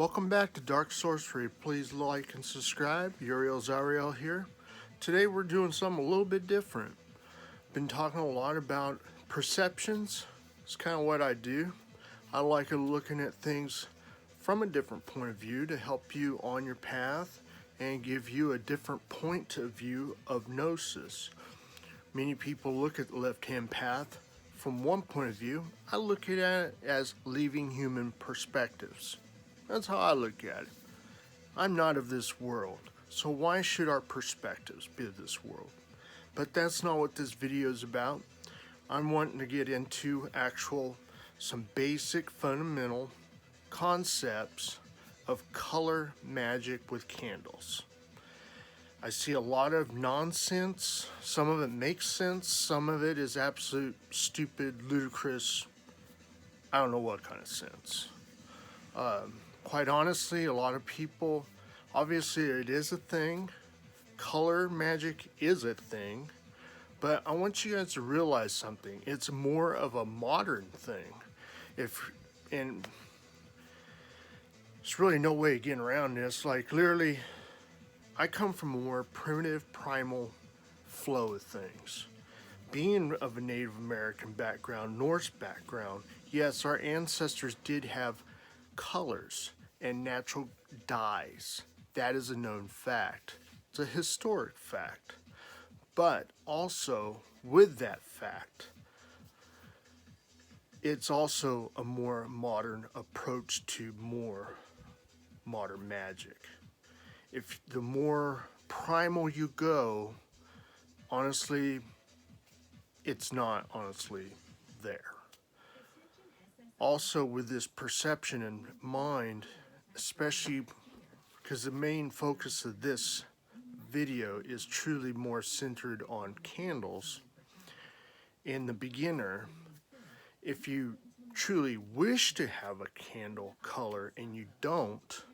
Welcome back to Dark Sorcery. Please like and subscribe. Uriel Zahriel here. Today we're doing something a little bit different. Been talking a lot about perceptions. It's kind of what I do. I like looking at things from a different point of view to help you on your path and give you a different point of view of gnosis. Many people look at the left-hand path from one point of view. I look at it as leaving human perspectives. That's how I look at it. I'm not of this world, so why should our perspectives be of this world? But that's not what this video is about. I'm wanting to get into some basic fundamental concepts of color magic with candles. I see a lot of nonsense. Some of it makes sense. Some of it is absolute stupid, ludicrous, I don't know what kind of sense. Quite honestly, a lot of people, obviously it is a thing. Color magic is a thing. But I want you guys to realize something. It's more of a modern thing. And there's really no way of getting around this. Like, literally, I come from a more primitive, primal flow of things. Being of a Native American background, Norse background, yes, our ancestors did have colors and natural dyes. That is a known fact. It's a historic fact. But also, with that fact, it's also a more modern approach to more modern magic. If the more primal you go, honestly, it's not honestly there. Also, with this perception in mind, especially because the main focus of this video is truly more centered on candles. In the beginner, if you truly wish to have a candle color and you don't,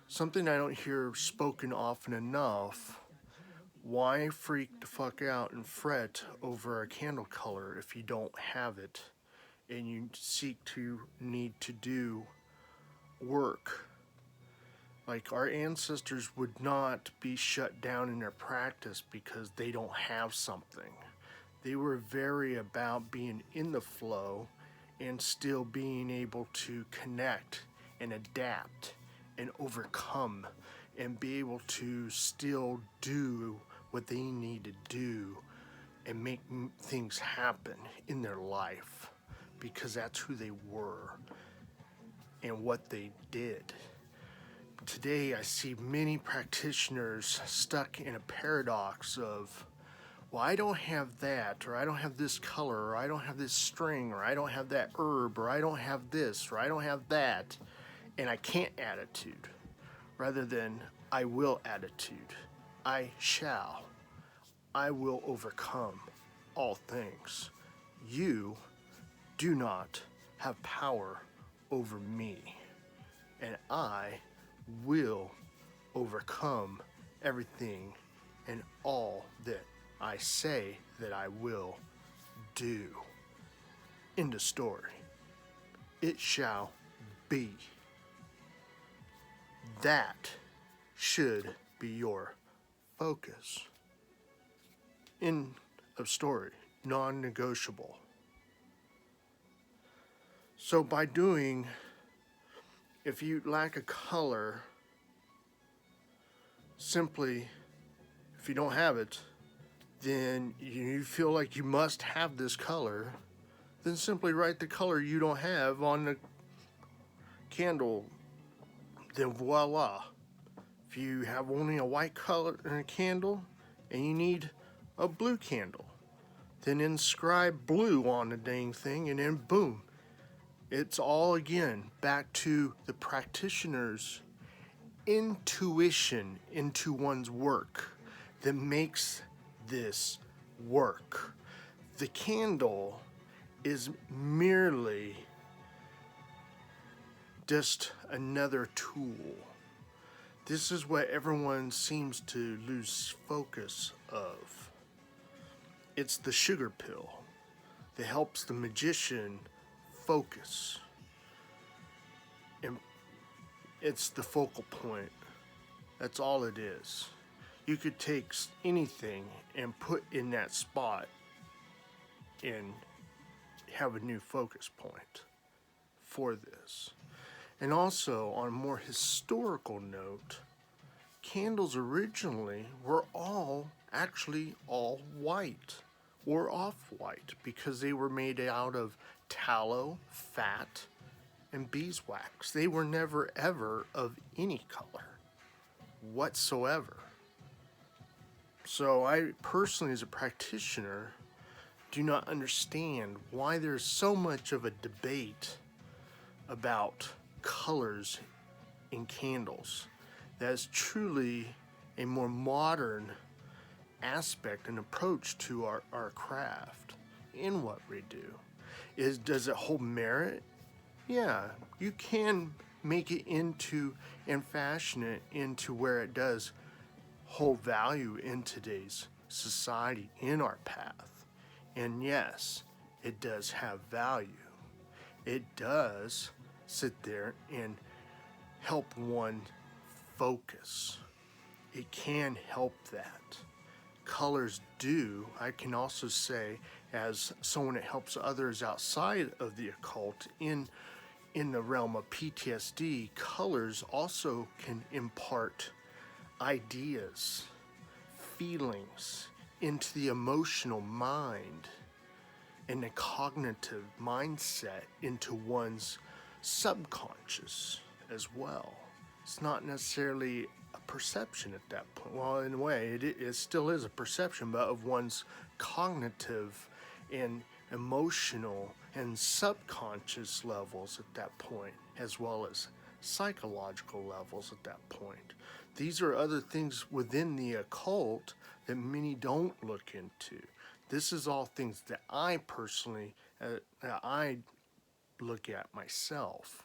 something I don't hear spoken often enough, why freak the fuck out and fret over a candle color if you don't have it and you need to do work? Like, our ancestors would not be shut down in their practice because they don't have something. They were very about being in the flow and still being able to connect and adapt and overcome and be able to still do what they need to do and make things happen in their life, because that's who they were and what they did. Today I see many practitioners stuck in a paradox of, well, I don't have that, or I don't have this color, or I don't have this string, or I don't have that herb, or I don't have this, or I don't have that, and I can't attitude, rather than I will attitude. I shall. I will overcome all things. You do not have power over me, and I will overcome everything and all that I say that I will do. End of story. It shall be. That should be your focus. End of story. Non-negotiable. So by doing, if you lack a color, simply, if you don't have it, then you feel like you must have this color, then simply write the color you don't have on the candle, then voila. If you have only a white color in a candle and you need a blue candle, then inscribe blue on the dang thing, and then boom. It's all, again, back to the practitioner's intuition into one's work that makes this work. The candle is merely just another tool. This is what everyone seems to lose focus of. It's the sugar pill that helps the magician focus. And it's the focal point. That's all it is. You could take anything and put in that spot and have a new focus point for this. And also, on a more historical note, candles originally were actually all white or off-white because they were made out of tallow, fat, and beeswax. They were never ever of any color whatsoever. So I personally, as a practitioner, do not understand why there's so much of a debate about colors in candles. That is truly a more modern aspect and approach to our craft in what we do. Does it hold merit? Yeah, you can make it into and fashion it into where it does hold value in today's society, in our path. And yes, it does have value. It does sit there and help one focus. It can help that. Colors do. I can also say, as someone that helps others outside of the occult in the realm of PTSD, colors also can impart ideas, feelings into the emotional mind and the cognitive mindset into one's subconscious as well. It's not necessarily a perception at that point. Well, in a way, it still is a perception, but of one's cognitive and emotional and subconscious levels at that point, as well as psychological levels at that point. These are other things within the occult that many don't look into. This is all things that I personally, that I look at myself.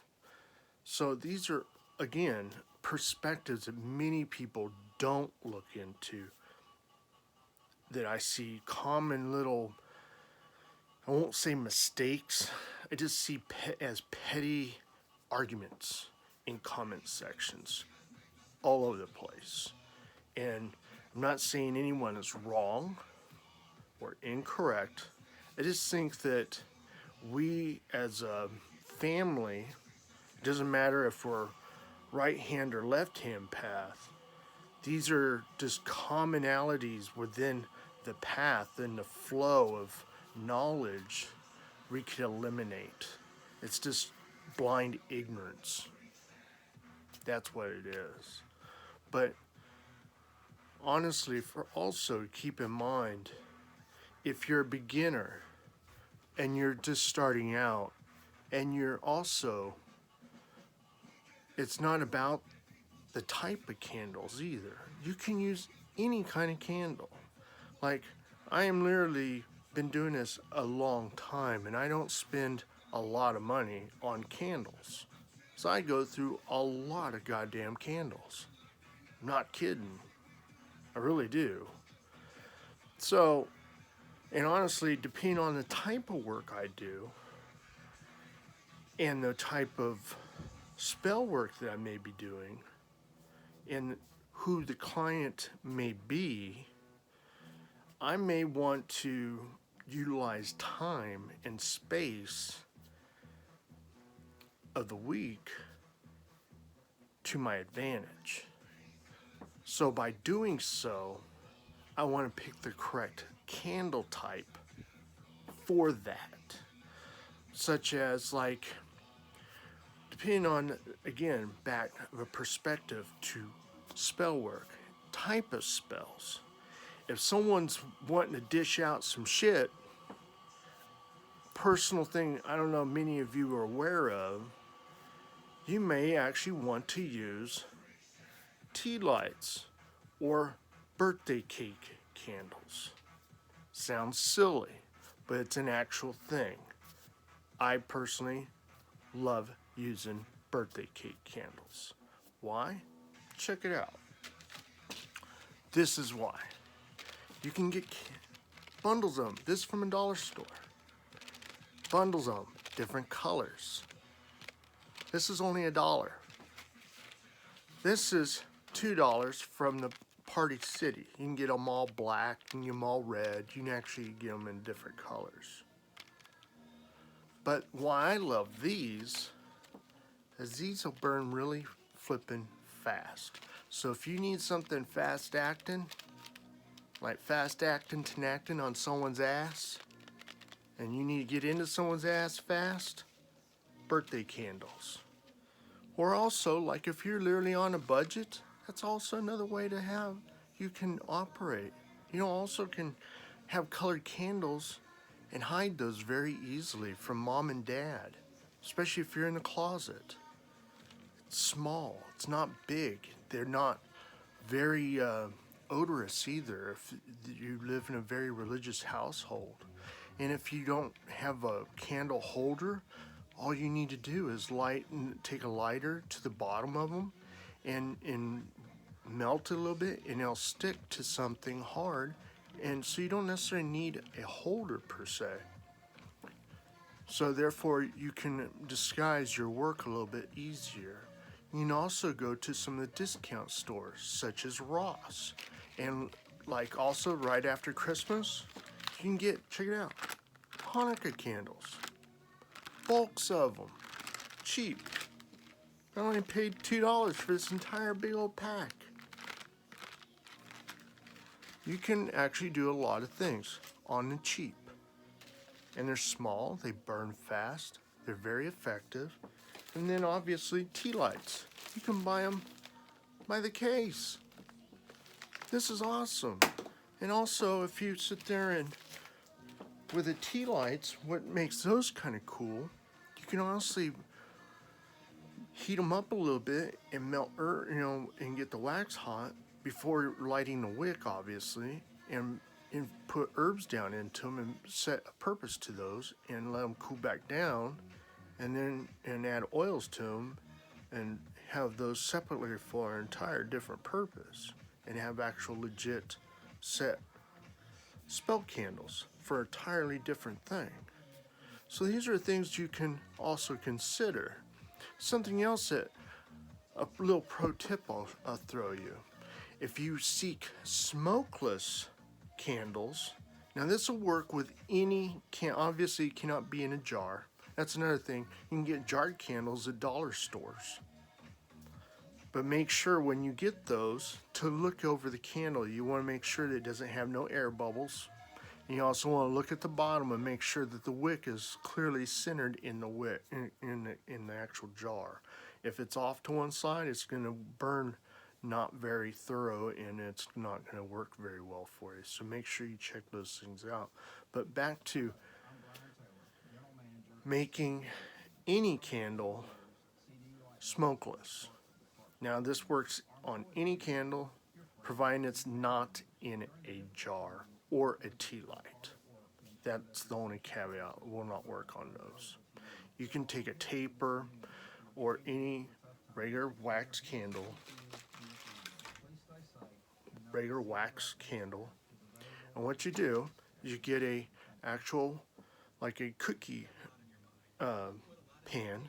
So these are, again, perspectives that many people don't look into, that I see common little, I won't say mistakes, I just see as petty arguments in comment sections all over the place. And I'm not saying anyone is wrong or incorrect. I just think that we as a family, it doesn't matter if we're right hand or left hand path, these are just commonalities within the path and the flow of knowledge we could eliminate. It's just blind ignorance. That's what it is. But honestly, also keep in mind, if you're a beginner and you're just starting out, and you're also, it's not about the type of candles either. You can use any kind of candle. Like, I am literally been doing this a long time, and I don't spend a lot of money on candles. So I go through a lot of goddamn candles. I'm not kidding. I really do. So, and honestly, depending on the type of work I do and the type of spell work that I may be doing and who the client may be, I may want to utilize time and space of the week to my advantage. So by doing so, I want to pick the correct candle type for that. Such as, like, depending on, again, back of a perspective to spell work, type of spells. If someone's wanting to dish out some shit, personal thing I don't know many of you are aware of, you may actually want to use tea lights or birthday cake candles. Sounds silly, but it's an actual thing. I personally love using birthday cake candles. Why? Check it out. This is why. You can get bundles of them. This is from a dollar store. Bundles of them, different colors. This is only $1. This is $2 from the Party City. You can get them all black, you can get them all red. You can actually get them in different colors. But why I love these is these will burn really flippin' fast. So if you need something fast acting, like fast acting, tenactin on someone's ass, and you need to get into someone's ass fast, birthday candles. Or also, like if you're literally on a budget, that's also another way to have, you can operate. You know, also can have colored candles and hide those very easily from mom and dad, especially if you're in the closet. It's small, it's not big. They're not very odorous either if you live in a very religious household. And if you don't have a candle holder, all you need to do is take a lighter to the bottom of them and melt it a little bit, and it'll stick to something hard. And so you don't necessarily need a holder per se. So therefore you can disguise your work a little bit easier. You can also go to some of the discount stores such as Ross. And like also right after Christmas, you can get, check it out, Hanukkah candles. Bulks of them. Cheap. I only paid $2 for this entire big old pack. You can actually do a lot of things on the cheap. And they're small, they burn fast, they're very effective. And then obviously tea lights. You can buy them by the case. This is awesome. And also if you sit there and with the tea lights, what makes those kind of cool, you can honestly heat them up a little bit and melt, and get the wax hot before lighting the wick, obviously, and put herbs down into them and set a purpose to those and let them cool back down, and then add oils to them and have those separately for an entire different purpose and have actual legit set spell candles for an entirely different thing. So these are things you can also consider. Something else that, a little pro tip I'll throw you. If you seek smokeless candles, now this will work with any obviously it cannot be in a jar. That's another thing. You can get jarred candles at dollar stores. But make sure when you get those to look over the candle. You want to make sure that it doesn't have no air bubbles. You also want to look at the bottom and make sure that the wick is clearly centered in the wick, in the actual jar. If it's off to one side, it's going to burn not very thorough and it's not going to work very well for you. So make sure you check those things out. But back to making any candle smokeless. Now this works on any candle, providing it's not in a jar or a tea light. That's the only caveat. It will not work on those. You can take a taper or any regular wax candle, and what you do is you get a actual, like a cookie pan,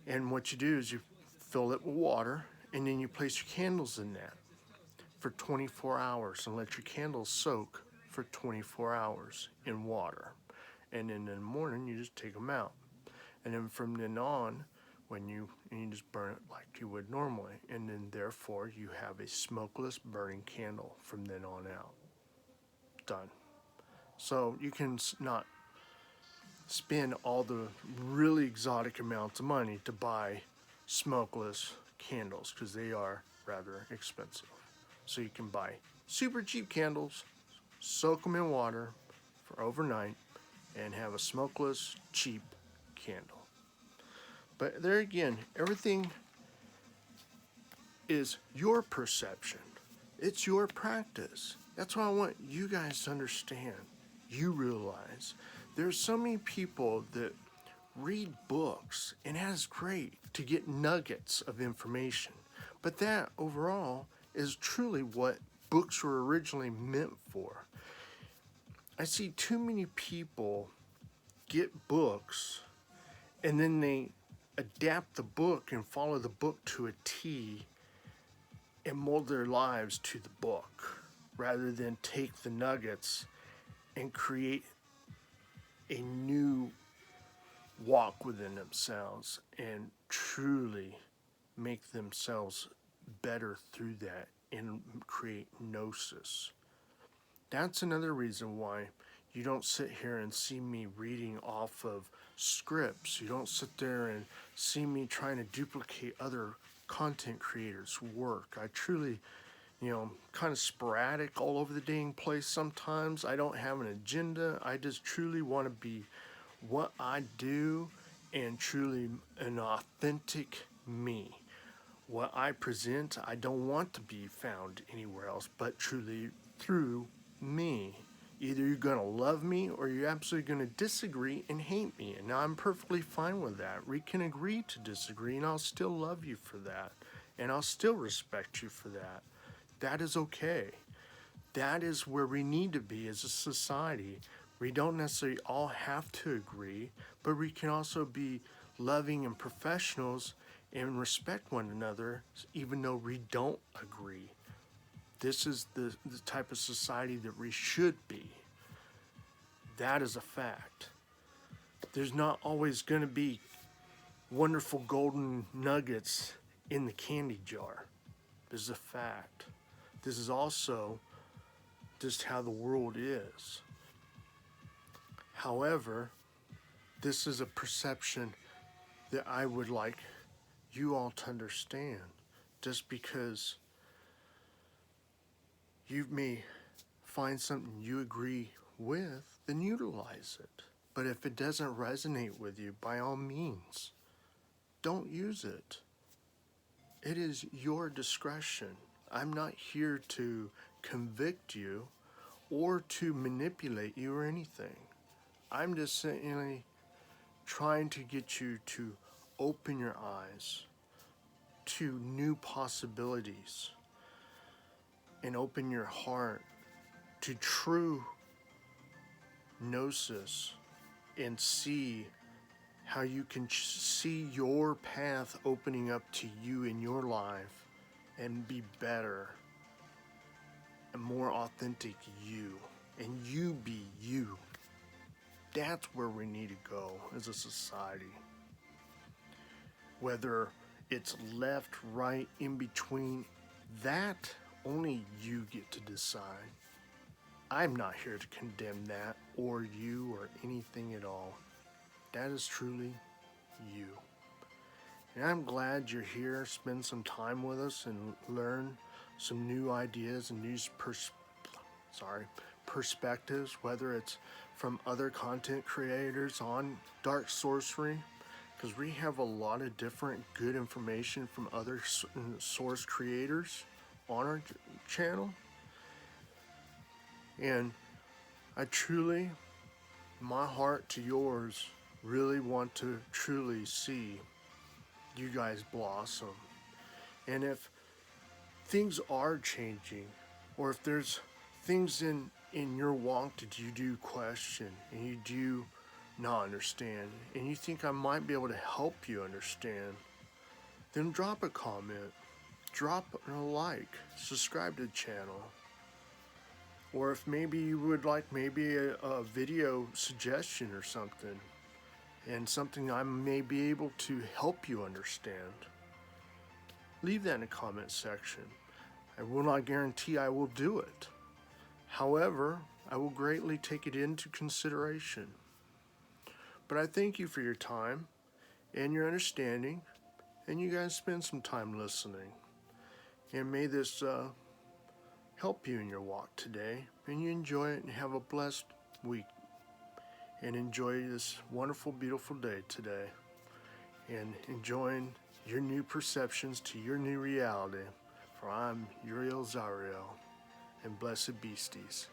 and what you do is you fill it with water, and then you place your candles in that for 24 hours and let your candles soak for 24 hours in water. And then in the morning, you just take them out. And then from then on, you just burn it like you would normally. And then therefore, you have a smokeless burning candle from then on out. Done. So you can not spend all the really exotic amounts of money to buy smokeless candles because they are rather expensive. So you can buy super cheap candles, soak them in water for overnight, and have a smokeless, cheap candle. But there again, everything is your perception. It's your practice. That's what I want you guys to understand. You realize there's so many people that read books, and that's great to get nuggets of information. But that overall is truly what books were originally meant for. I see too many people get books and then they adapt the book and follow the book to a T and mold their lives to the book, rather than take the nuggets and create a new walk within themselves and truly make themselves better through that and create gnosis. That's another reason why you don't sit here and see me reading off of scripts. You don't sit there and see me trying to duplicate other content creators' work. I truly, kind of sporadic all over the dang place sometimes. I don't have an agenda. I just truly want to be what I do and truly an authentic me. What I present, I don't want to be found anywhere else but truly through me. Either you're going to love me or you're absolutely going to disagree and hate me. And I'm perfectly fine with that. We can agree to disagree and I'll still love you for that. And I'll still respect you for that. That is okay. That is where we need to be as a society. We don't necessarily all have to agree, but we can also be loving and professionals and respect one another even though we don't agree. This is the type of society that we should be. That is a fact. There's not always going to be wonderful golden nuggets in the candy jar. This is a fact. This is also just how the world is. However, this is a perception that I would like you all to understand. Just because you may find something you agree with, then utilize it. But if it doesn't resonate with you, by all means, don't use it. It is your discretion. I'm not here to convict you or to manipulate you or anything. I'm just simply trying to get you to open your eyes to new possibilities and open your heart to true gnosis and see how you can see your path opening up to you in your life and be better and more authentic you, and you be you. That's where we need to go as a society. Whether it's left, right, in between, that only you get to decide. I'm not here to condemn that or you or anything at all. That is truly you. And I'm glad you're here. Spend some time with us and learn some new ideas and new perspectives, whether it's from other content creators on Dark Sorcery, because we have a lot of different good information from other source creators on our channel. And I truly, my heart to yours, really want to truly see you guys blossom. And if things are changing, or if there's things in your walk that you do question and you do not understand, and you think I might be able to help you understand, then drop a comment, drop a like, subscribe to the channel. Or if maybe you would like maybe a video suggestion or something, and something I may be able to help you understand, leave that in the comment section. I will not guarantee I will do it. However, I will greatly take it into consideration. But I thank you for your time and your understanding, and you guys spend some time listening. And may this help you in your walk today, and you enjoy it and have a blessed week. And enjoy this wonderful, beautiful day today. And enjoying your new perceptions to your new reality. For I'm Uriel Zahriel, and blessed beasties.